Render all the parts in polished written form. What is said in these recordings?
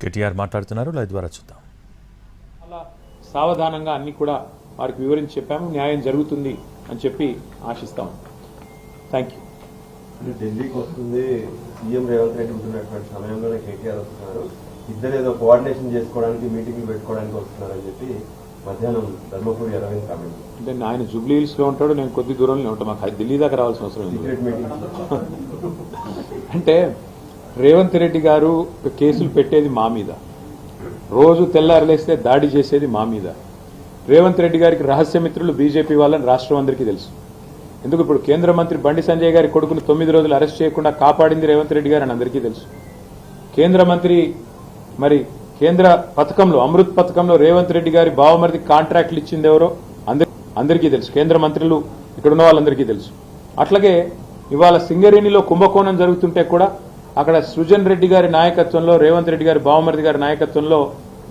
కేటీఆర్ మాట్లాడుతున్నారు, లైవ్ ద్వారా చూద్దాం. అలా సావధానంగా అన్ని కూడా వారికి వివరించి చెప్పాము, న్యాయం జరుగుతుంది అని చెప్పి ఆశిస్తాము. Thank you. ఢిల్లీకి వస్తుంది సీఎం రేవంత్ రెడ్డి ఉంటున్నటువంటి సమయంలోనే కేటీఆర్ వస్తున్నారు, ఇద్దరు ఏదో కోఆర్డినేషన్ చేసుకోవడానికి మీటింగ్లు పెట్టుకోవడానికి వస్తున్నారని చెప్పి మధ్యాహ్నం ధర్మపురి అరవింద్ కామెంట్. అంటే ఆయన జూబ్లీ హిల్స్ లో ఉంటాడు, నేను కొద్ది దూరంలో ఉంటాను, మాకు ఢిల్లీ దాకా రావాల్సిన అవసరం లేదు. సీక్రెట్ మీటింగ్ అంటే రేవంత్ రెడ్డి గారు కేసులు పెట్టేది మా మీద, రోజు తెల్లారలేస్తే దాడి చేసేది మా మీద. రేవంత్ రెడ్డి గారికి రహస్యమిత్రులు బీజేపీ వాళ్ళని రాష్ట్రం అందరికీ తెలుసు. ఎందుకు ఇప్పుడు కేంద్ర మంత్రి బండి సంజయ్ గారి కొడుకును 9 రోజులు అరెస్ట్ చేయకుండా కాపాడింది రేవంత్ రెడ్డి గారు అని అందరికీ తెలుసు. కేంద్ర మంత్రి మరి కేంద్ర పథకంలో అమృత్ పథకంలో రేవంత్ రెడ్డి గారి బావమరిది కాంట్రాక్ట్లు ఇచ్చింది ఎవరో అందరికీ తెలుసు, కేంద్ర మంత్రులు ఇక్కడ ఉన్న వాళ్ళందరికీ తెలుసు. అట్లాగే ఇవాళ సింగరేణిలో కుంభకోణం జరుగుతుంటే కూడా అక్కడ సృజన్ రెడ్డి గారి నాయకత్వంలో, రేవంత్ రెడ్డి గారి బావమరిది గారి నాయకత్వంలో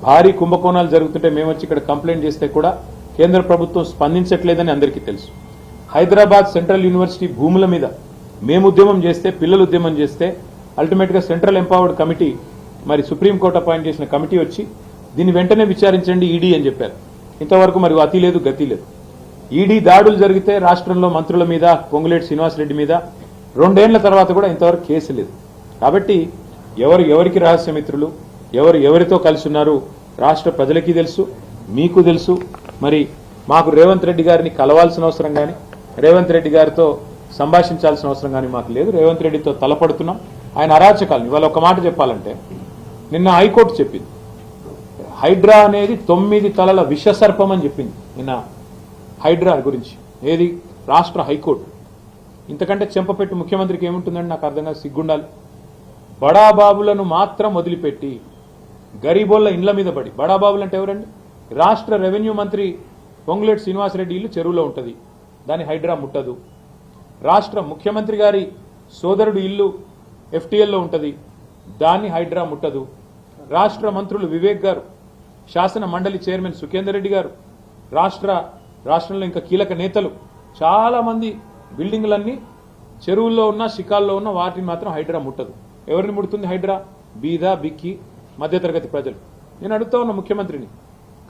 భారీ కుంభకోణాలు జరుగుతుంటే మేము వచ్చి ఇక్కడ కంప్లైంట్ చేస్తే కూడా కేంద్ర ప్రభుత్వం స్పందించట్లేదని అందరికీ తెలుసు. హైదరాబాద్ సెంట్రల్ యూనివర్సిటీ భూముల మీద మేము ఉద్యమం చేస్తే, పిల్లలు ఉద్యమం చేస్తే అల్టిమేట్ గా సెంట్రల్ ఎంపవర్డ్ కమిటీ మరి సుప్రీంకోర్టు అపాయింట్ చేసిన కమిటీ వచ్చి దీన్ని వెంటనే విచారించండి ఈడీ అని చెప్పారు. ఇంతవరకు మరి అతి లేదు గతి లేదు. ఈడీ దాడులు జరిగితే రాష్ట్రంలో మంత్రుల మీద, పొంగులేటి శ్రీనివాసరెడ్డి మీద 2 ఏళ్ల తర్వాత కూడా ఇంతవరకు కేసు లేదు. కాబట్టి ఎవరికి రహస్యమిత్రులు, ఎవరితో కలిసి ఉన్నారు రాష్ట్ర ప్రజలకి తెలుసు, మీకు తెలుసు. మరి మాకు రేవంత్ రెడ్డి గారిని కలవాల్సిన అవసరం కానీ, రేవంత్ రెడ్డి గారితో సంభాషించాల్సిన అవసరం కానీ మాకు లేదు. రేవంత్ రెడ్డితో తలపడుతున్నాం. ఆయన అరాచకాలను ఇవాళ ఒక మాట చెప్పాలంటే, నిన్న హైకోర్టు చెప్పింది హైడ్రా అనేది 9 తలల విషసర్పం అని చెప్పింది నిన్న హైడ్రా గురించి. ఏది రాష్ట్ర హైకోర్టు. ఇంతకంటే చెంపపెట్టి ముఖ్యమంత్రికి ఏముంటుందండి నాకు అర్థంగా సిగ్గుండాలి. బడాబాబులను మాత్రం వదిలిపెట్టి గరీబోళ్ల ఇండ్ల మీద పడి, బడాబాబులు అంటే ఎవరండి? రాష్ట్ర రెవెన్యూ మంత్రి పొంగులేటి శ్రీనివాసరెడ్డి ఇల్లు చెరువులో ఉంటుంది, దాని హైడ్రా ముట్టదు. రాష్ట్ర ముఖ్యమంత్రి గారి సోదరుడు ఇల్లు ఎఫ్టీఎల్లో ఉంటుంది, దాన్ని హైడ్రా ముట్టదు. రాష్ట్ర మంత్రులు వివేక్ గారు, శాసన మండలి చైర్మన్ సుఖేందర్ రెడ్డి గారు, రాష్ట్రంలో ఇంకా కీలక నేతలు చాలా మంది బిల్డింగ్లన్నీ చెరువుల్లో ఉన్న, శిఖాల్లో ఉన్న వాటిని మాత్రం హైడ్రా ముట్టదు. ఎవరిని ముడుతుంది హైడ్రా? బీద బిక్కి మధ్యతరగతి ప్రజలు. నేను అడుగుతా ఉన్నా ముఖ్యమంత్రిని,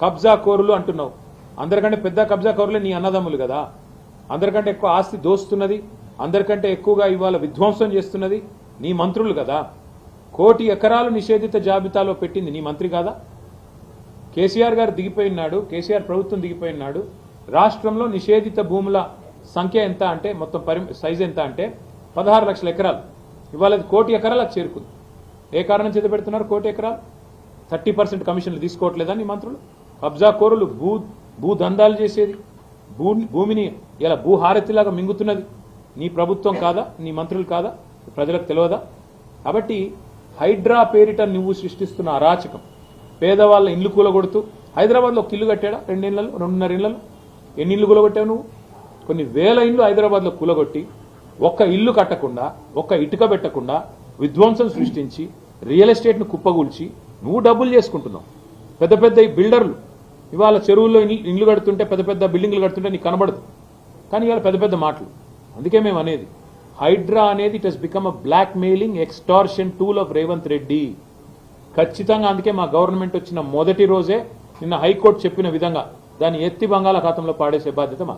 కబ్జా కోరులు అంటున్నావు, అందరికంటే పెద్ద కబ్జా కోరులే నీ అన్నదమ్ములు కదా. అందరికంటే ఎక్కువ ఆస్తి దోస్తున్నది, అందరికంటే ఎక్కువగా ఇవాళ విధ్వంసం చేస్తున్నది నీ మంత్రులు కదా. 1 కోటి ఎకరాలు నిషేధిత జాబితాలో పెట్టింది నీ మంత్రి కాదా? కేసీఆర్ గారు దిగిపోయినాడు, కేసీఆర్ ప్రభుత్వం దిగిపోయినాడు. రాష్ట్రంలో నిషేధిత భూముల సంఖ్య ఎంత అంటే, మొత్తం సైజ్ ఎంత అంటే 16 లక్షల ఎకరాలు. ఇవాళ 1 కోటి ఎకరాలకు చేరుకుంది. ఏ కారణం చేత పెడుతున్నారు 1 కోటి ఎకరాలు? 30% కమిషన్లు తీసుకోవట్లేదా నీ మంత్రులు? కబ్జా కోరులు, భూదందాలు చేసేది, భూమిని ఇలా భూహారతిలాగా మింగుతున్నది నీ ప్రభుత్వం కాదా? నీ మంత్రులు కాదా? ప్రజలకు తెలియదా? కాబట్టి హైడ్రా పేరిట నువ్వు సృష్టిస్తున్న అరాచకం, పేదవాళ్ళ ఇల్లు కూలగొడుతూ, హైదరాబాద్లో ఒక ఇల్లు కట్టాడా 2 ఏళ్లలో, 2.5 ఏళ్లలో? ఎన్ని ఇల్లు కూలగొట్టావు నువ్వు? కొన్ని వేల ఇల్లు హైదరాబాద్లో కూలగొట్టి, ఒక్క ఇల్లు కట్టకుండా, ఒక్క ఇటుక పెట్టకుండా విధ్వంసం సృష్టించి, రియల్ ఎస్టేట్ను కుప్పగూల్చి నువ్వు డబ్బులు చేసుకుంటున్నావు. పెద్ద పెద్ద ఈ బిల్డర్లు ఇవాళ చెరువుల్లో ఇల్లు కడుతుంటే, పెద్ద పెద్ద బిల్డింగ్లు కడుతుంటే నీకు కనబడదు, కానీ ఇవాళ పెద్ద పెద్ద మాటలు. అందుకే మేము అనేది హైడ్రా అనేది it has become a blackmailing extortion tool of Revanth Reddy. ఖచ్చితంగా అందుకే మా గవర్నమెంట్ వచ్చిన మొదటి రోజే నిన్న హైకోర్టు చెప్పిన విధంగా దాన్ని ఎత్తి బంగాళాఖాతంలో పాడేసే బాధ్యత మా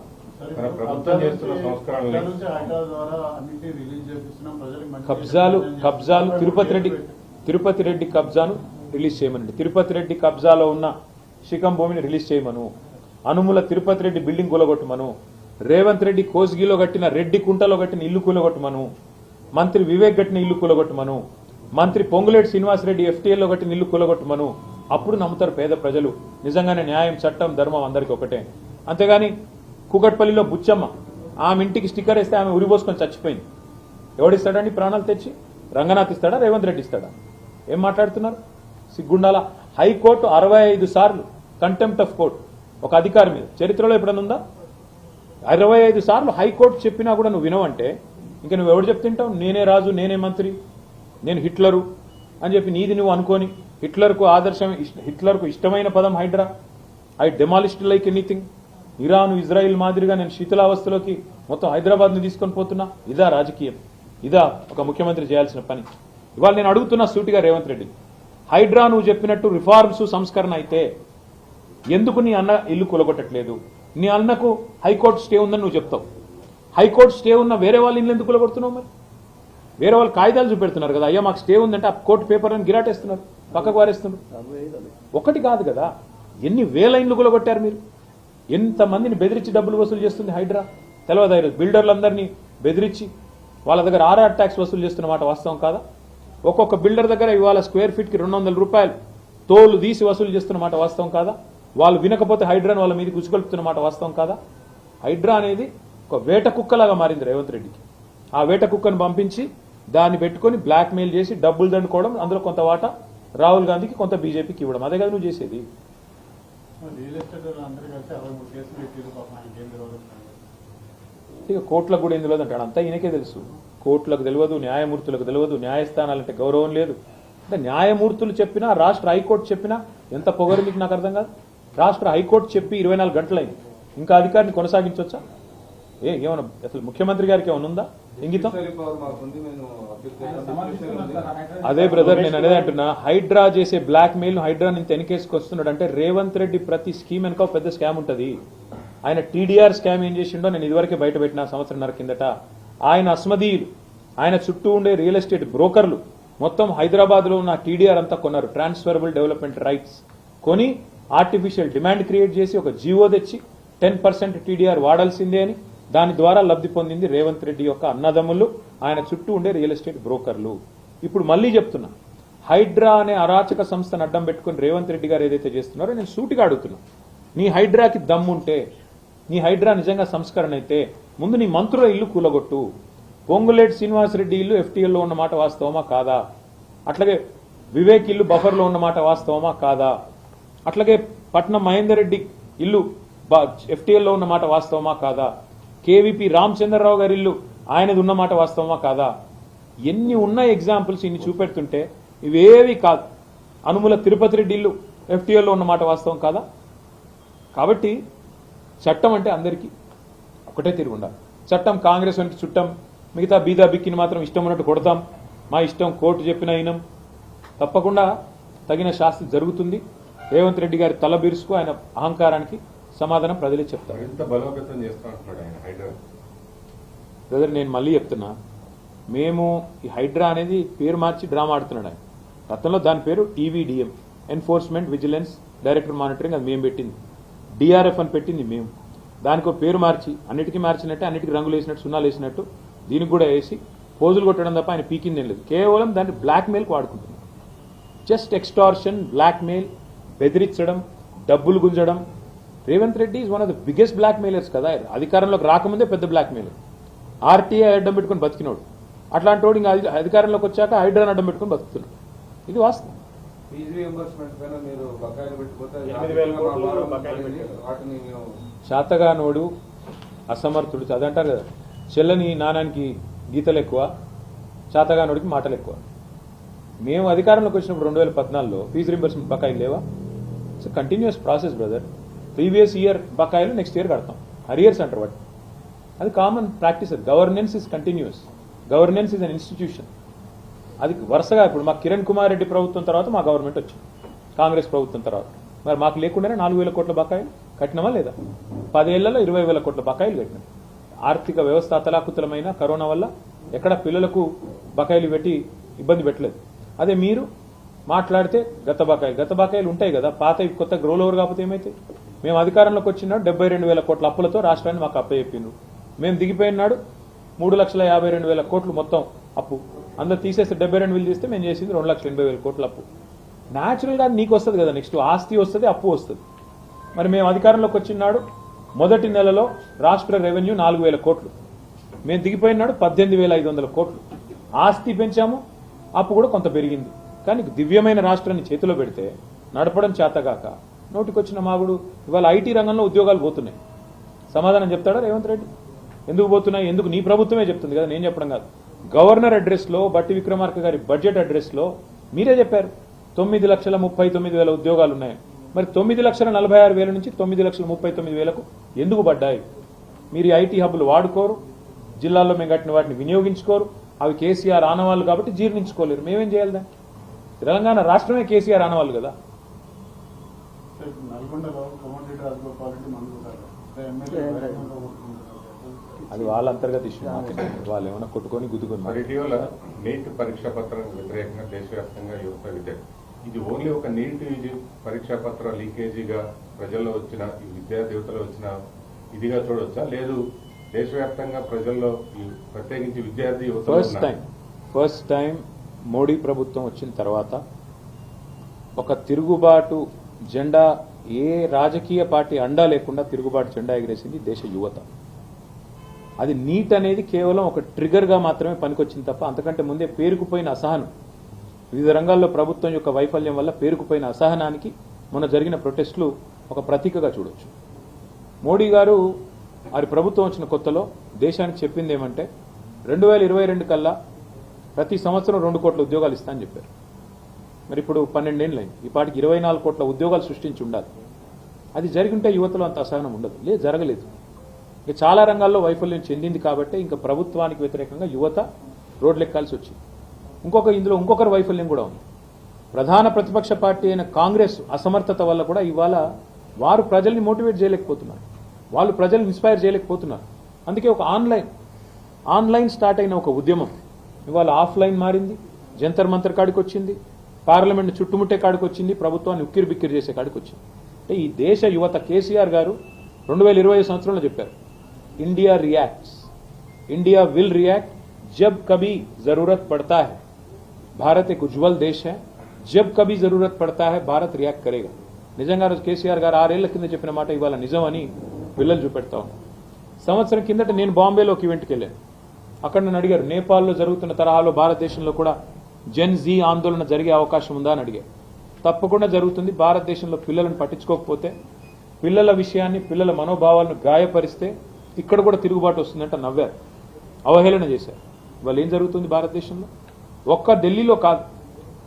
కబ్జాలు తిరుపతి రెడ్డి కబ్జాను రిలీజ్ చేయమనండి. తిరుపతి రెడ్డి కబ్జాలో ఉన్న శిఖం భూమిని రిలీజ్ చేయమను. అనుముల తిరుపతి రెడ్డి బిల్డింగ్ కూలగొట్టమను. రేవంత్ రెడ్డి కోస్గిలో కట్టిన, రెడ్డి కుంటలో కట్టిన ఇల్లు కూలగొట్టమను. మంత్రి వివేక్ కట్టిన ఇల్లు కూలగొట్టమను. మంత్రి పొంగులేటి శ్రీనివాసరెడ్డి ఎఫ్టీఎల్లో కట్టిన ఇల్లు కూలగొట్టమను. అప్పుడు నమ్ముతారు పేద ప్రజలు నిజంగానే న్యాయం, చట్టం, ధర్మం అందరికీ ఒకటే. అంతేగాని కూకట్పల్లిలో బుచ్చమ్మ, ఆమె ఇంటికి స్టిక్కర్ వేస్తే ఆమె ఉరిపోసుకొని చచ్చిపోయింది. ఎవడిస్తాడండి ప్రాణాలు తెచ్చి? రంగనాథ్ ఇస్తాడా? రేవంత్ రెడ్డి ఇస్తాడా? ఏం మాట్లాడుతున్నారు? సిగ్గుండాల. హైకోర్టు 65 సార్లు కంటెంప్ట్ ఆఫ్ కోర్ట్ ఒక అధికారి మీద చరిత్రలో ఎప్పుడన్నా ఉందా? 65 సార్లు హైకోర్టు చెప్పినా కూడా నువ్వు వినవంటే ఇంకా నువ్వు ఎవడు చెప్తుంటావు? నేనే రాజు, నేనే మంత్రి, నేను హిట్లరు అని చెప్పి నీది నువ్వు అనుకోని, హిట్లర్కు ఇష్టమైన పదం Hydraa. I demolished like anything. Iran, Israel మాదిరిగా నేను శీతలావస్థలోకి మొత్తం హైదరాబాద్ని తీసుకొని పోతున్నా. ఇదా రాజకీయం? ఇదా ఒక ముఖ్యమంత్రి చేయాల్సిన పని? ఇవాళ నేను అడుగుతున్నా సూటిగా రేవంత్ రెడ్డి, హైడ్రా నువ్వు చెప్పినట్టు రిఫార్మ్స్ సంస్కరణ అయితే ఎందుకు నీ అన్న ఇల్లు కూలగొట్టట్లేదు? నీ అన్నకు హైకోర్టు స్టే ఉందని నువ్వు చెప్తావు. హైకోర్టు స్టే ఉన్న వేరే వాళ్ళ ఇల్లు ఎందుకు కూలగొడుతున్నావు? మరి వేరే వాళ్ళు కాగితాలు చూపెడుతున్నారు కదా, అయ్యా మాకు స్టే ఉందంటే ఆ కోర్టు పేపర్ అని గిరాటేస్తున్నారు, పక్కకు వారేస్తున్నారు. ఒకటి కాదు కదా, ఎన్ని వేల ఇండ్లు కూలగొట్టారు మీరు? ఎంతమందిని బెదిరించి డబ్బులు వసూలు చేస్తుంది హైడ్రా తెలియదా? బిల్డర్లందరినీ బెదిరించి వాళ్ళ దగ్గర ఆర్ఆర్ ట్యాక్స్ వసూలు చేస్తున్న మాట వాస్తవం కాదా? ఒక్కొక్క బిల్డర్ దగ్గర ఇవాళ స్క్వేర్ ఫీట్కి 200 రూపాయలు తోలు తీసి వసూలు చేస్తున్న మాట వాస్తవం కాదా? వాళ్ళు వినకపోతే హైడ్రాను వాళ్ళ మీద గుచ్చుకొలుపుతున్న మాట వాస్తవం కాదా? హైడ్రా అనేది ఒక వేట కుక్కలాగా మారింది రేవంత్ రెడ్డికి. ఆ వేట కుక్కను పంపించి దాన్ని పెట్టుకొని బ్లాక్ మెయిల్ చేసి డబ్బులు దండుకోవడం, అందులో కొంత వాటా రాహుల్ గాంధీకి, కొంత బీజేపీకి ఇవ్వడం. అదే కదా నువ్వు చేసేది. ఇక కోర్టులకు కూడా ఏం తెలియదు అంటాడు, అంతా ఈయనకే తెలుసు. కోర్టులకు తెలియదు, న్యాయమూర్తులకు తెలియదు, న్యాయస్థానాలంటే గౌరవం లేదు. అంటే న్యాయమూర్తులు చెప్పినా, రాష్ట్ర హైకోర్టు చెప్పినా ఎంత పొగరు మీకు నాకు అర్థం కాదు. రాష్ట్ర హైకోర్టు చెప్పి 24 గంటలైంది, ఇంకా అధికారిని కొనసాగించవచ్చా? ఏమన్నా అసలు ముఖ్యమంత్రి గారికి ఏమైనా ఉందా ఇంగితం? అదే బ్రదర్ నేను అనేది అంటున్నా, హైడ్రా చేసే బ్లాక్ మెయిల్ హైడ్రా నుంచి వెనకేసుకొస్తున్నాడు అంటే రేవంత్ రెడ్డి ప్రతి స్కీమ్ వెనక పెద్ద స్కామ్ ఉంటుంది. ఆయన టీడీఆర్ స్కామ్ ఏం చేసిండో నేను ఇదివరకే బయట పెట్టిన సంవత్సరంన్నర కిందట. ఆయన అస్మదీయులు, ఆయన చుట్టూ ఉండే రియల్ ఎస్టేట్ బ్రోకర్లు మొత్తం హైదరాబాద్ లో ఉన్న టీడీఆర్ అంతా కొన్నారు, ట్రాన్స్ఫరబుల్ డెవలప్మెంట్ రైట్స్ కొని ఆర్టిఫిషియల్ డిమాండ్ క్రియేట్ చేసి ఒక జీవో తెచ్చి 10% టీడీఆర్ వాడాల్సిందే అని దాని ద్వారా లబ్ధి పొందింది రేవంత్ రెడ్డి యొక్క అన్నదమ్ములు, ఆయన చుట్టూ ఉండే రియల్ ఎస్టేట్ బ్రోకర్లు. ఇప్పుడు మళ్ళీ చెప్తున్నా, హైడ్రా అనే అరాచక సంస్థను అడ్డం పెట్టుకుని రేవంత్ రెడ్డి గారు ఏదైతే చేస్తున్నారో నేను సూటిగా అడుగుతున్నా, నీ హైడ్రాకి దమ్ముంటే, నీ హైడ్రా నిజంగా సంస్కరణ అయితే ముందు నీ మంత్రుల ఇల్లు కూలగొట్టు. పొంగులేటి శ్రీనివాసరెడ్డి ఇల్లు ఎఫ్టీఎల్లో ఉన్నమాట వాస్తవమా కాదా? అట్లాగే వివేక్ ఇల్లు బఫర్లో ఉన్నమాట వాస్తవమా కాదా? అట్లాగే పట్నం మహేందర్ రెడ్డి ఇల్లు ఎఫ్టీఎల్లో ఉన్నమాట వాస్తవమా కాదా? కేవీపీ రామచంద్రరావు గారి ఇల్లు ఆయనది ఉన్నమాట వాస్తవమా కాదా? ఎన్ని ఉన్నాయి ఎగ్జాంపుల్స్ ఇన్ని చూపెడుతుంటే ఇవేవి కాదు. అనుముల తిరుపతి రెడ్డి ఇల్లు ఎఫ్టీఎల్లో ఉన్నమాట వాస్తవం కాదా? కాబట్టి చట్టం అంటే అందరికీ ఒకటే తిరిగి ఉండాలి. చట్టం కాంగ్రెస్ వానికి చుట్టం, మిగతా బీదా బిక్కిని మాత్రం ఇష్టం ఉన్నట్టు కొడతాం, మా ఇష్టం కోర్టు చెప్పిన అయినం. తప్పకుండా తగిన శాస్తి జరుగుతుంది. రేవంత్ రెడ్డి గారి తల బిరుసుకు ఆయన అహంకారానికి సమాధానం ప్రజలే చెప్తారు. బ్రదర్ నేను మళ్ళీ చెప్తున్నా, మేము ఈ హైడ్రా అనేది పేరు మార్చి డ్రామా ఆడుతున్నాడు ఆయన. గతంలో దాని పేరు EVDM, enforcement vigilance director monitoring, అది మేము పెట్టింది. డిఆర్ఎఫ్ అని పెట్టింది మేము. దానికి ఒక పేరు మార్చి అన్నిటికీ మార్చినట్టే, అన్నిటికీ రంగులు వేసినట్టు, సున్నాలు వేసినట్టు దీనికి కూడా వేసి పోజులు కొట్టడం తప్ప ఆయన పీకిందేం లేదు. కేవలం దాన్ని బ్లాక్ మెయిల్కి వాడుకుంటున్నాం. జస్ట్ ఎక్స్టార్షన్, బ్లాక్ మెయిల్, బెదిరించడం, డబ్బులు గుంజడం. Revanth Reddy is one of the biggest blackmailers కదా. అధికారంలోకి రాకముందే పెద్ద బ్లాక్ మెయిలర్. ఆర్టీఐ అడ్డం పెట్టుకుని బతికినోడు. అట్లాంటి వాడు ఇంకా అధికారంలోకి వచ్చాక హైడ్రాన్ అడ్డం పెట్టుకుని బతుకుతున్నాడు. ఇది వాస్తవం. శాతగానోడు, అసమర్థుడు, అదంటారు కదా, చెల్లని నానానికి గీతలు ఎక్కువ, శాతగానోడికి మాటలు ఎక్కువ. మేము అధికారంలోకి వచ్చినప్పుడు 2014లో ఫీజు రింబర్స్మెంట్ బకాయిలు లేవా? It's continuous process brother. Previous year బకాయిలు నెక్స్ట్ ఇయర్ కడతాం, అరియర్స్ అంటారు వాటి. అది కామన్ ప్రాక్టీస్. అది governance is continuous. Governance is an institution. అది వరుసగా ఇప్పుడు మా కిరణ్ కుమార్ రెడ్డి ప్రభుత్వం తర్వాత మా గవర్నమెంట్ వచ్చింది, కాంగ్రెస్ ప్రభుత్వం తర్వాత. మరి మాకు లేకుండానే 4,000 కోట్ల బకాయిలు కట్టినామా లేదా? 10 ఏళ్లలో 20,000 కోట్ల బకాయిలు కట్టినాం. ఆర్థిక వ్యవస్థ అతలాకుతలమైన కరోనా వల్ల ఎక్కడ పిల్లలకు బకాయిలు పెట్టి ఇబ్బంది పెట్టలేదు. అదే మీరు మాట్లాడితే గత బకాయిలు ఉంటాయి కదా, పాత కొత్త గ్రోల్ ఓవర్ కాకపోతే ఏమైతే? మేము అధికారంలోకి వచ్చిన 72,000 కోట్ల అప్పులతో రాష్ట్రాన్ని మాకు అప్పచెప్పిండ్రు. మేము దిగిపోయినాడు 3,52,000 కోట్లు మొత్తం అప్పు. అందరూ తీసేస్తే 72,000 తీస్తే మేము చేసింది 2,80,000 కోట్ల అప్పు. న్యాచురల్గా నీకు వస్తుంది కదా, నెక్స్ట్ ఆస్తి వస్తుంది, అప్పు వస్తుంది. మరి మేము అధికారంలోకి వచ్చినాడు మొదటి నెలలో రాష్ట్ర రెవెన్యూ 4,000 కోట్లు. మేము దిగిపోయినాడు 18,500 కోట్లు. ఆస్తి పెంచాము, అప్పు కూడా కొంత పెరిగింది. కానీ దివ్యమైన రాష్ట్రాన్ని చేతిలో పెడితే నడపడం చేతగాక నోటికొచ్చిన మాగుడు. ఇవాళ ఐటీ రంగంలో ఉద్యోగాలు పోతున్నాయి. సమాధానం చెప్తాడా రేవంత్ రెడ్డి? ఎందుకు పోతున్నాయి? ఎందుకు? నీ ప్రభుత్వమే చెప్తుంది కదా, నేను చెప్పడం కాదు. గవర్నర్ అడ్రస్లో, బట్టి విక్రమార్క గారి బడ్జెట్ అడ్రస్లో మీరే చెప్పారు 9,39,000 ఉద్యోగాలు ఉన్నాయి. మరి 9,46,000 నుంచి 9,39,000కు ఎందుకు పడ్డాయి? మీరు ఐటీ హబ్బులు వాడుకోరు, జిల్లాల్లో మేము కట్టిన వాటిని వినియోగించుకోరు. అవి కేసీఆర్ ఆనవాళ్ళు కాబట్టి జీర్ణించుకోలేరు. మేమేం చేయాలి దాన్ని? తెలంగాణ రాష్ట్రమే కేసీఆర్ ఆనవాళ్ళు కదా. నల్గొండలో కోమటిరెడ్డి రాజగోపాల్ రెడ్డి మందుకుంటారు ఎమ్మెల్యే అది వాళ్ళ అంతర్గత ఇష్యూ, వాళ్ళు ఏమైనా కొట్టుకొని గుద్దుకొని మరి ఇటీవల నీట్ పరీక్షా పత్రం వ్యతిరేకంగా దేశవ్యాప్తంగా యువత విద్యార్థి ఇది ఓన్లీ ఒక నీట్ పరీక్షా పత్ర లీకేజీగా ప్రజల్లో వచ్చిన ఈ విద్యార్థిలో వచ్చిన ఇదిగా చూడొచ్చా, లేదు దేశవ్యాప్తంగా ప్రజల్లో ప్రత్యేకించి విద్యార్థి యువత ఫస్ట్ టైం మోడీ ప్రభుత్వం వచ్చిన తర్వాత ఒక తిరుగుబాటు జెండా, ఏ రాజకీయ పార్టీ అండా లేకుండా తిరుగుబాటు జెండా ఎగిరేసింది దేశ యువత. అది నీట్ అనేది కేవలం ఒక ట్రిగర్గా మాత్రమే పనికొచ్చింది తప్ప అంతకంటే ముందే పేరుకుపోయిన అసహనం, వివిధ రంగాల్లో ప్రభుత్వం యొక్క వైఫల్యం వల్ల పేరుకుపోయిన అసహనానికి మొన్న జరిగిన ప్రొటెస్టులు ఒక ప్రతీకగా చూడొచ్చు. మోడీ గారు వారి ప్రభుత్వం వచ్చిన కొత్తలో దేశానికి చెప్పింది ఏమంటే 2022 కల్లా ప్రతి సంవత్సరం 2 కోట్ల ఉద్యోగాలు ఇస్తా అని చెప్పారు. మరి ఇప్పుడు 12 ఏళ్ళు అయింది, ఈ పాటికి 24 కోట్ల ఉద్యోగాలు సృష్టించి ఉండాలి. అది జరిగింటే యువతలో అంత అసహనం ఉండదు, లేదు జరగలేదు. ఇక చాలా రంగాల్లో వైఫల్యం చెందింది కాబట్టి ఇంకా ప్రభుత్వానికి వ్యతిరేకంగా యువత రోడ్లెక్కాల్సి వచ్చింది. ఇందులో ఇంకొకరి వైఫల్యం కూడా ఉంది. ప్రధాన ప్రతిపక్ష పార్టీ అయిన కాంగ్రెస్ అసమర్థత వల్ల కూడా ఇవాళ వారు ప్రజల్ని మోటివేట్ చేయలేకపోతున్నారు, వాళ్ళు ప్రజల్ని ఇన్స్పైర్ చేయలేకపోతున్నారు. అందుకే ఒక ఆన్లైన్ స్టార్ట్ అయిన ఒక ఉద్యమం ఇవాళ ఆఫ్లైన్ మారింది, జంతర్ మంతర్ కాడికి వచ్చింది, పార్లమెంట్ చుట్టుముట్టే కాడికి వచ్చింది, ప్రభుత్వాన్ని ఉక్కిరి బిక్కిరి చేసే కాడికి వచ్చింది. అంటే ఈ దేశ యువత కేసీఆర్ గారు 2020 సంవత్సరంలో చెప్పారు, India reacts, India will react जब कभी जरूरत पड़ता है, भारत एक उज्जवल देश है, जब कभी जरूरत पड़ता है भारत रियाक्ट करेगा. నిజంగా కేసీఆర్ గారు 6 ఏళ్ల కింద చెప్పిన మాట ఇవాళ నిజం అని పిల్లలు చూపెడతా ఉన్నారు. సంవత్సరం కిందట నేను బాంబేలో ఒక ఈవెంట్కి వెళ్ళాను. అక్కడ నన్ను అడిగారు, నేపాల్లో జరుగుతున్న తరహాలో భారతదేశంలో కూడా జెన్ జీ ఆందోళన జరిగే అవకాశం ఉందా అని అడిగారు. తప్పకుండా జరుగుతుంది. భారతదేశంలో పిల్లలను పట్టించుకోకపోతే, పిల్లల విషయాన్ని, పిల్లల మనోభావాలను గాయపరిస్తే ఇక్కడ కూడా తిరుగుబాటు వస్తుందంట నవ్వారు, అవహేళన చేశారు. వాళ్ళు ఏం జరుగుతుంది భారతదేశంలో? ఒక్క ఢిల్లీలో కాదు,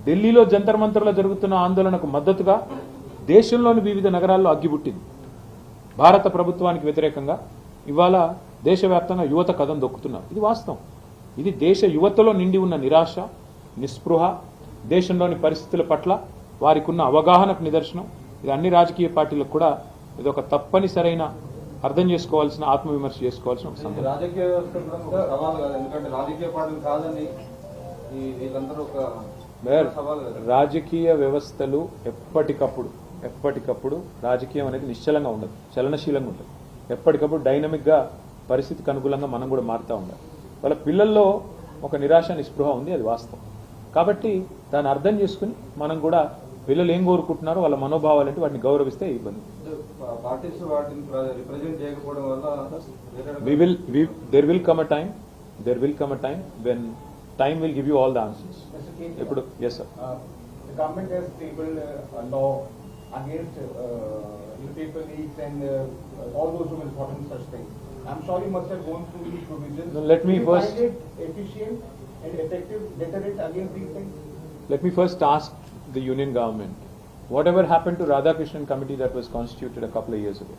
ఢిల్లీలో జంతర్ మంతర్లో జరుగుతున్న ఆందోళనకు మద్దతుగా దేశంలోని వివిధ నగరాల్లో అగ్గిపుట్టింది. భారత ప్రభుత్వానికి వ్యతిరేకంగా ఇవాళ దేశవ్యాప్తంగా యువత కథం దొక్కుతున్నారు. ఇది వాస్తవం. ఇది దేశ యువతలో నిండి ఉన్న నిరాశ, నిస్పృహ, దేశంలోని పరిస్థితుల పట్ల వారికి ఉన్న అవగాహనకు నిదర్శనం. ఇది అన్ని రాజకీయ పార్టీలకు కూడా ఇది ఒక తప్పనిసరైన అర్థం చేసుకోవాల్సిన, ఆత్మవిమర్శ చేసుకోవాల్సిన ఒక సందర్భం. రాజకీయ వ్యవస్థ కూడా సవాల్ కాదు, ఎందుకంటే రాజకీయ పార్టీలు కాదని వీళ్ళందరూ ఒక సవాల్. రాజకీయ వ్యవస్థలు ఎప్పటికప్పుడు రాజకీయం అనేది నిశ్చలంగా ఉండదు, చలనశీలంగా ఉంటుంది. ఎప్పటికప్పుడు డైనమిక్గా పరిస్థితికి అనుకూలంగా మనం కూడా మారుతూ ఉండాలి. వాళ్ళ పిల్లల్లో ఒక నిరాశ, నిస్పృహ ఉంది, అది వాస్తవం. కాబట్టి దాన్ని అర్థం చేసుకుని మనం కూడా పిల్లలు ఏం కోరుకుంటున్నారో వాళ్ళ మనోభావాలంటే వాటిని గౌరవిస్తే ఇబ్బంది. పార్టీస్ వాటిని రిప్రజెంట్ చేయకపోవడం వల్ల there will come a time when time will give you all the answers. ఇప్పుడు yes sir. The government has tabled a law against newspaper leaks and all those who will important such things. I'm sure you must have gone through these provisions. Let me first find it efficient and effective deterrent against these things. Let me first ask the union government, whatever happened to Radhakrishnan committee that was constituted a couple of years ago?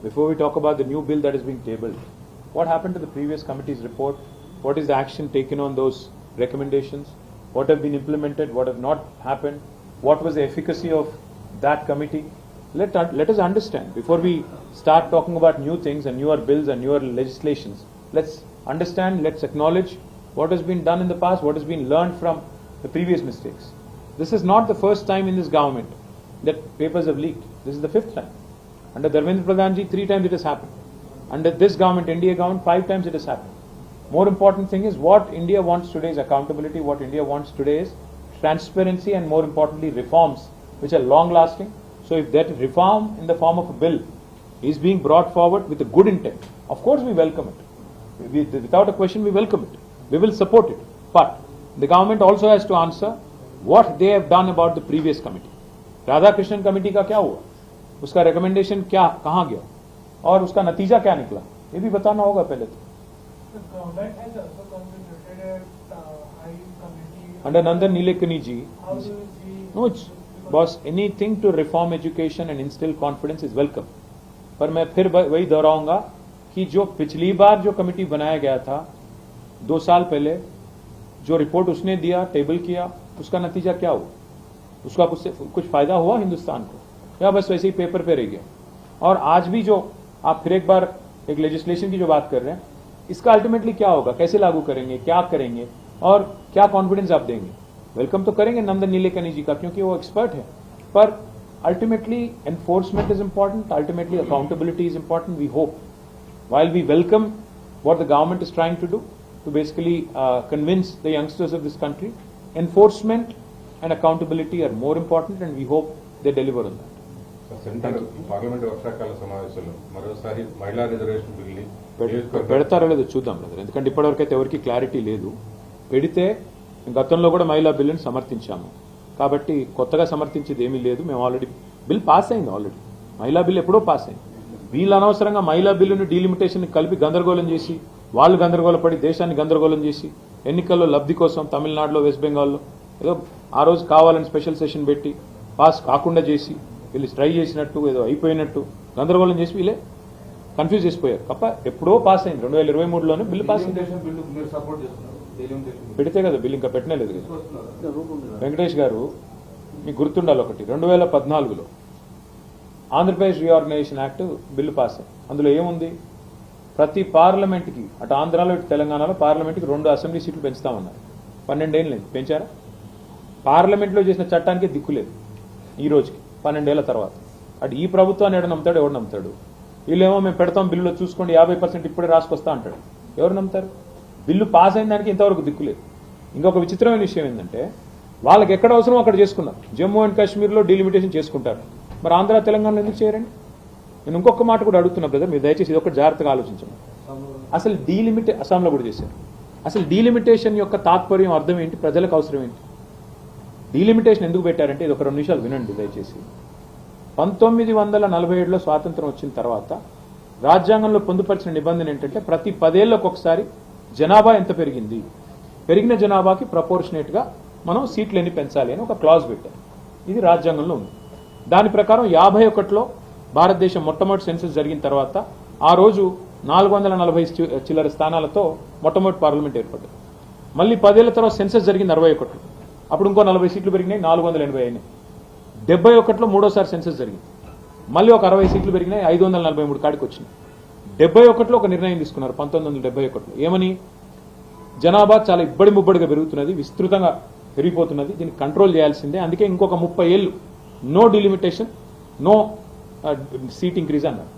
Before we talk about the new bill that is being tabled, what happened to the previous committee's report? What is the action taken on those recommendations? What have been implemented? What have not happened? What was the efficacy of that committee? Let us understand. Before we start talking about new things and newer bills and newer legislations, let's understand, let's acknowledge what has been done in the past, what has been learned from the previous mistakes. This is not the first time in this government that papers have leaked. This is the 5th time. Under Dharmendra Pradhan ji, 3 times it has happened. Under this government, NDA government, 5 times it has happened. More important thing is what India wants today is accountability. What India wants today is transparency and more importantly reforms which are long lasting. So if that reform in the form of a bill is being brought forward with a good intent, of course we welcome it. Without a question we welcome it. We will support it. But the government also has to answer what they have done about the previous committee. Radhakrishnan committee का क्या हुआ, उसका recommendation क्या कहाँ गया और उसका नतीजा क्या निकला, ये भी बताना होगा पहले तो. The government has also constituted a high committee. Under Nandan Nilekani ji. How do you see? No, boss, anything to reform education and instill confidence is welcome. पर मैं फिर वही दोहराऊंगा कि जो पिछली बार जो कमेटी बनाया गया था 2 साल पहले, जो रिपोर्ट उसने दिया, टेबल किया, उसका नतीजा क्या हुआ? उसका कुछ फायदा हुआ हिंदुस्तान को, या बस वैसे ही पेपर पे रह गया? और आज भी जो आप फिर एक बार एक लेजिस्लेशन की जो बात कर रहे हैं, इसका अल्टीमेटली क्या होगा, कैसे लागू करेंगे, क्या करेंगे और क्या कॉन्फिडेंस आप देंगे? वेलकम तो करेंगे नंदन नीलेकनी जी का, क्योंकि वो एक्सपर्ट है, पर ultimately enforcement is important, ultimately accountability is important. We hope while we welcome what the government is trying to do to basically convince the youngsters of this country, enforcement and accountability are more important, and we hope they deliver on that. Centre parliament వర్షాకాల సమావేశంలో మరోసారి మహిళా reservation బిల్ని పెడతారో లేదో చూద్దాం brother, ఎందుకంటే ఇప్పటివరకు అయితే ఎవరికి క్లారిటీ లేదు. పెడితే గతంలో కూడా మహిళా బిల్లుని సమర్థించాము, కాబట్టి కొత్తగా సమర్థించేది ఏమీ లేదు. మేము ఆల్రెడీ బిల్ పాస్ అయింది, ఆల్రెడీ మహిళా బిల్ ఎప్పుడో పాస్ అయింది. వీళ్ళు అనవసరంగా మహిళా బిల్లుని డీలిమిటేషన్ కలిపి గందరగోళం చేసి, వాళ్ళు గందరగోళపడి దేశాన్ని గందరగోళం చేసి, ఎన్నికల్లో లబ్ధి కోసం తమిళనాడులో, వెస్ట్ బెంగాల్లో ఏదో ఆ రోజు కావాలని స్పెషల్ సెషన్ పెట్టి పాస్ కాకుండా చేసి, వీళ్ళు ట్రై చేసినట్టు ఏదో అయిపోయినట్టు గందరగోళం చేసి వీళ్ళే కన్ఫ్యూజ్ చేసిపోయారు తప్ప ఎప్పుడో పాస్ అయింది. 2023లోనే బిల్లు పాస్ అయింది. బిల్లు మీరు సపోర్ట్ చేస్తున్నారు, డెలిమిటేషన్ పెడితే కదా బిల్లు, ఇంకా పెట్టనే లేదు కదా. వస్తున్నారు. వెంకటేష్ గారు మీకు గుర్తుండాలి ఒకటి, 2014లో Andhra Pradesh reorganisation act bill pass అయింది. అందులో ఏముంది, ప్రతి పార్లమెంట్కి అటు ఆంధ్రాలో ఇటు తెలంగాణలో పార్లమెంట్కి 2 అసెంబ్లీ సీట్లు పెంచుతామన్నారు. 12 ఏళ్ళు లేదు పెంచారా? పార్లమెంట్లో చేసిన చట్టానికి దిక్కులేదు ఈ రోజుకి 12 ఏళ్ల తర్వాత. అటు ఈ ప్రభుత్వాన్ని ఎవడు నమ్ముతాడు, ఎవడు నమ్ముతాడు? వీళ్ళేమో మేము పెడతాం బిల్లులో చూసుకోండి 50% ఇప్పుడే రాసుకొస్తా అంటాడు. ఎవరు నమ్ముతారు? బిల్లు పాస్ అయిన దానికి ఇంతవరకు దిక్కులేదు. ఇంకొక విచిత్రమైన విషయం ఏంటంటే, వాళ్ళకి ఎక్కడ అవసరం అక్కడ చేసుకున్నారు. జమ్మూ అండ్ కాశ్మీర్లో డీలిమిటేషన్ చేసుకుంటారు, మరి ఆంధ్ర తెలంగాణలో ఎందుకు చేయరండి? నేను ఇంకొక మాట కూడా అడుగుతున్నా బ్రదర్, మీరు దయచేసి ఇది ఒకటి జాగ్రత్తగా ఆలోచించండి. అసలు అస్సాంలో కూడా చేశారు. అసలు డీలిమిటేషన్ యొక్క తాత్పర్యం, అర్థం ఏంటి, ప్రజలకు అవసరం ఏంటి? డీలిమిటేషన్ ఎందుకు పెట్టారంటే, ఇది ఒక 2 నిమిషాలు వినండి దయచేసి. 1947లో స్వాతంత్రం వచ్చిన తర్వాత రాజ్యాంగంలో పొందుపరిచిన నిబంధన ఏంటంటే, ప్రతి 10 ఏళ్లకు ఒకసారి జనాభా ఎంత పెరిగింది, పెరిగిన జనాభాకి ప్రపోర్షనేట్గా మనం సీట్లు ఎన్ని పెంచాలి అని ఒక క్లాజ్ పెట్టారు. ఇది రాజ్యాంగంలో ఉంది. దాని ప్రకారం 51లో భారతదేశం మొట్టమొదటి సెన్సస్ జరిగిన తర్వాత ఆ రోజు 440 చిల్లర స్థానాలతో మొట్టమొదటి పార్లమెంట్ ఏర్పడ్డది. మళ్ళీ 10 ఏళ్ల తర్వాత సెన్సస్ జరిగింది 61లో, అప్పుడు ఇంకో 40 సీట్లు పెరిగినాయి, 480 అయినాయి. 71లో మూడోసారి సెన్సస్ జరిగింది, మళ్ళీ ఒక 60 సీట్లు పెరిగినాయి, 543 కాడికి వచ్చినాయి. 71లో ఒక నిర్ణయం తీసుకున్నారు 1971లో, ఏమని, జనాభా చాలా ఇబ్బడి ముబ్బడిగా పెరుగుతున్నది, విస్తృతంగా పెరిగిపోతున్నది, దీన్ని కంట్రోల్ చేయాల్సిందే, అందుకే ఇంకొక 30 ఏళ్ళు no delimitation, no seat increase అన్నారు.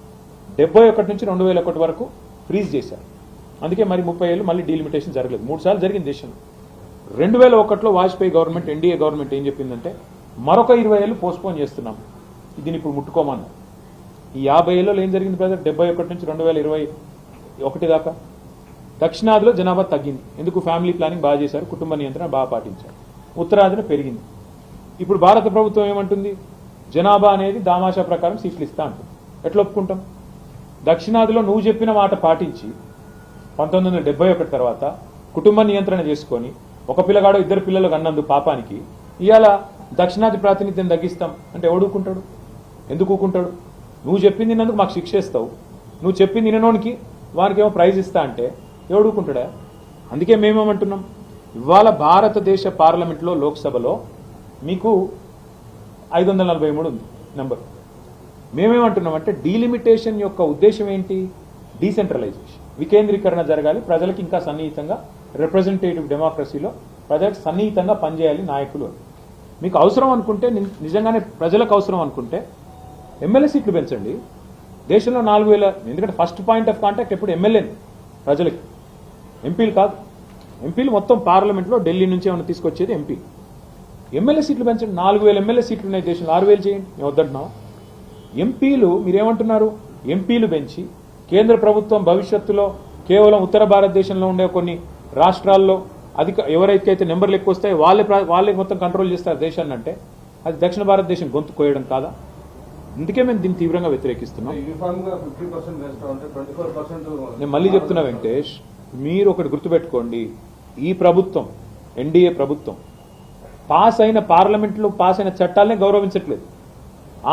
71 నుంచి 2001 వరకు ఫ్రీజ్ చేశారు. అందుకే మరి 30 ఏళ్ళు మళ్ళీ డీలిమిటేషన్ జరగలేదు. 3 సార్లు జరిగింది దేశంలో. 2001లో వాజ్పేయి గవర్నమెంట్, ఎన్డీఏ గవర్నమెంట్ ఏం చెప్పిందంటే, మరొక 20 ఏళ్ళు పోస్ట్పోన్ చేస్తున్నాం, దీన్ని ఇప్పుడు ముట్టుకోమన్నారు. ఈ 50 ఏళ్ళలో ఏం జరిగింది బ్రదర్? 71 నుంచి 2021 దాకా దక్షిణాదిలో జనాభా తగ్గింది. ఎందుకు? ఫ్యామిలీ ప్లానింగ్ బాగా చేశారు, కుటుంబ నియంత్రణ బాగా పాటించారు. ఉత్తరాదిన పెరిగింది. ఇప్పుడు భారత ప్రభుత్వం ఏమంటుంది, జనాభా అనేది దామాషా ప్రకారం సీట్లు ఇస్తా అంటుంది. ఎట్లా ఒప్పుకుంటాం? దక్షిణాదిలో నువ్వు చెప్పిన మాట పాటించి 1971 తర్వాత కుటుంబ నియంత్రణ చేసుకొని ఒక పిల్లగాడు 2 పిల్లలు కన్నందు పాపానికి ఇవాళ దక్షిణాది ప్రాతినిధ్యం తగ్గిస్తాం అంటే ఎవడుకుంటాడు? ఎందుకు ఊకుంటాడు? నువ్వు చెప్పింది తిన్నందుకు మాకు శిక్ష ఇస్తావు, నువ్వు చెప్పింది తిననోనికి వానికి ఏమో ప్రైజ్ ఇస్తా అంటే ఎవడుకుంటాడా? అందుకే మేమేమంటున్నాం, ఇవాళ భారతదేశ పార్లమెంట్లో, లోక్సభలో మీకు 543 ఉంది నెంబర్. మేమేమంటున్నామంటే, డీలిమిటేషన్ యొక్క ఉద్దేశం ఏంటి? డీసెంట్రలైజేషన్, వికేంద్రీకరణ జరగాలి, ప్రజలకు ఇంకా సన్నిహితంగా, రిప్రజెంటేటివ్ డెమోక్రసీలో ప్రజలకు సన్నిహితంగా పనిచేయాలి నాయకులు. మీకు అవసరం అనుకుంటే, నిజంగానే ప్రజలకు అవసరం అనుకుంటే ఎమ్మెల్యే సీట్లు పెంచండి. దేశంలో 4000, ఎందుకంటే ఫస్ట్ పాయింట్ ఆఫ్ కాంటాక్ట్ ఎప్పుడు ఎమ్మెల్యేని ప్రజలకి, ఎంపీలు కాదు. ఎంపీలు మొత్తం పార్లమెంట్లో ఢిల్లీ నుంచి ఏమైనా తీసుకొచ్చేది ఎంపీ. ఎమ్మెల్యే సీట్లు పెంచండి. 4000 ఎమ్మెల్యే సీట్లు ఉన్నాయి దేశంలో, 6000 చేయండి. మేము వద్దంటున్నాం. ఎంపీలు మీరేమంటున్నారు? ఎంపీలు పెంచి కేంద్ర ప్రభుత్వం భవిష్యత్తులో కేవలం ఉత్తర భారతదేశంలో ఉండే కొన్ని రాష్ట్రాల్లో ఎవరైతే నెంబర్లు ఎక్కువ వస్తాయో వాళ్ళే మొత్తం కంట్రోల్ చేస్తారు దేశాన్ని అంటే, అది దక్షిణ భారతదేశం గొంతు కోయడం కాదా? అందుకే మేము దీన్ని తీవ్రంగా వ్యతిరేకిస్తున్నాం. యూనిఫామ్ గా 50% వేస్తాం అంటే 24%. నేను మళ్ళీ చెప్తున్నా వెంకటేష్, మీరు ఒకటి గుర్తుపెట్టుకోండి, ఈ ప్రభుత్వం, ఎన్డీఏ ప్రభుత్వం పాస్ అయిన పార్లమెంట్లో పాస్ అయిన చట్టాలనే గౌరవించట్లేదు.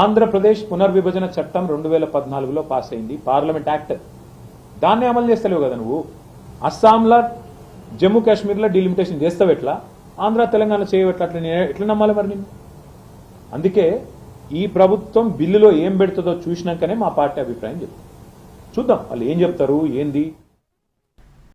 ఆంధ్రప్రదేశ్ పునర్విభజన చట్టం 2014లో పాస్ అయింది, పార్లమెంట్ యాక్ట్, దాన్నే అమలు చేస్తలేవు కదా నువ్వు. అస్సాంలో, జమ్మూ కాశ్మీర్లో డీలిమిటేషన్ చేస్తావు ఎట్లా, ఆంధ్ర తెలంగాణ చేయవట్లా, అట్లా ఎట్లా నమ్మాలి మరి? నేను అందుకే ఈ ప్రభుత్వం బిల్లులో ఏం పెడుతుందో చూసినాకనే మా పార్టీ అభిప్రాయం చెప్తాం. చూద్దాం వాళ్ళు ఏం చెప్తారు ఏంది